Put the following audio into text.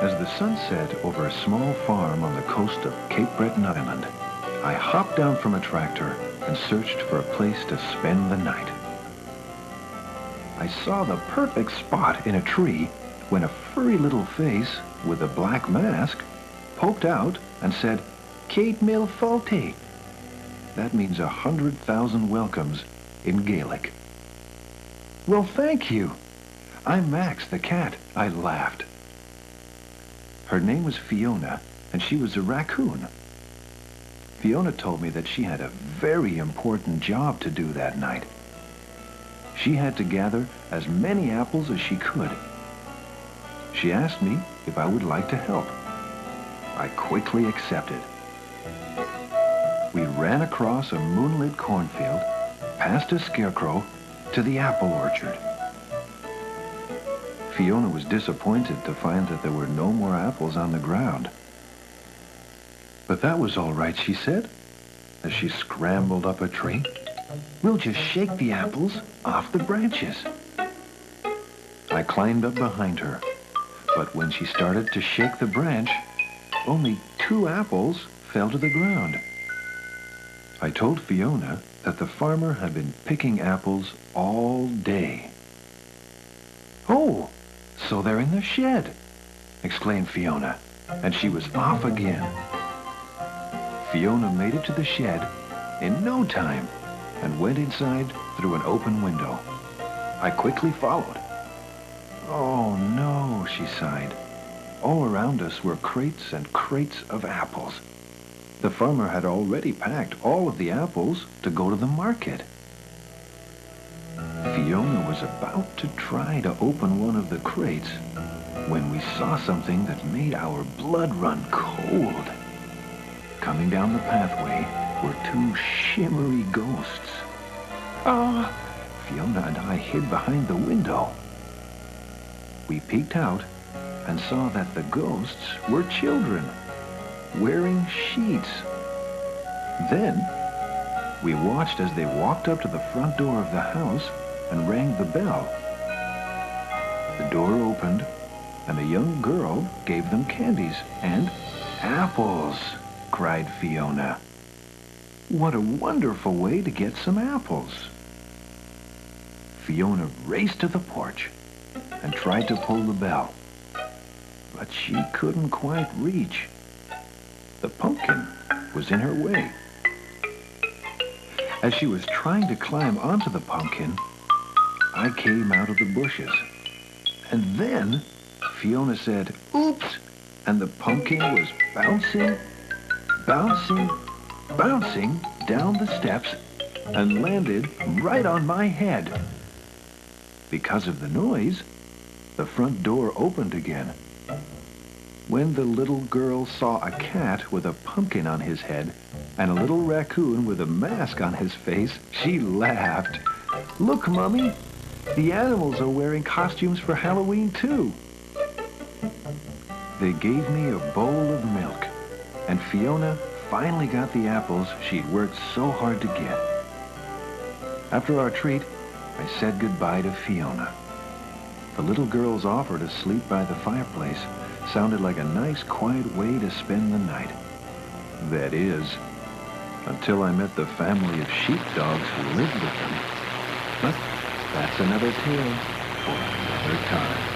As the sun set over a small farm on the coast of Cape Breton Island, I hopped down from a tractor and searched for a place to spend the night. I saw the perfect spot in a tree when a furry little face with a black mask poked out and said, "Cape Mil Falte." That means 100,000 welcomes in Gaelic. "Well, thank you. I'm Max the cat," I laughed. Her name was Fiona, and she was a raccoon. Fiona told me that she had a very important job to do that night. She had to gather as many apples as she could. She asked me if I would like to help. I quickly accepted. We ran across a moonlit cornfield, past a scarecrow, to the apple orchard. Fiona was disappointed to find that there were no more apples on the ground. But that was all right, she said, as she scrambled up a tree. "We'll just shake the apples off the branches." I climbed up behind her, but when she started to shake the branch, only 2 apples fell to the ground. I told Fiona that the farmer had been picking apples all day. "Oh, so they're in the shed," exclaimed Fiona, and she was off again. Fiona made it to the shed in no time and went inside through an open window. I quickly followed. "Oh no," she sighed. All around us were crates and crates of apples. The farmer had already packed all of the apples to go to the market. Fiona was about to try to open one of the crates when we saw something that made our blood run cold. Coming down the pathway were 2 shimmery ghosts. "Ah!" Fiona and I hid behind the window. We peeked out and saw that the ghosts were children, wearing sheets. Then we watched as they walked up to the front door of the house and rang the bell. The door opened, and a young girl gave them candies and apples, cried Fiona. "What a wonderful way to get some apples." Fiona raced to the porch and tried to pull the bell, but she couldn't quite reach. The pumpkin was in her way. As she was trying to climb onto the pumpkin, I came out of the bushes. And then Fiona said, "Oops!" and the pumpkin was bouncing, bouncing, bouncing down the steps and landed right on my head. Because of the noise, the front door opened again. When the little girl saw a cat with a pumpkin on his head and a little raccoon with a mask on his face, she laughed. "Look, Mommy, the animals are wearing costumes for Halloween too." They gave me a bowl of milk, and Fiona finally got the apples she'd worked so hard to get. After our treat, I said goodbye to Fiona. The little girl's offer to sleep by the fireplace sounded like a nice, quiet way to spend the night. That is, until I met the family of sheepdogs who lived with them. But that's another tale for another time.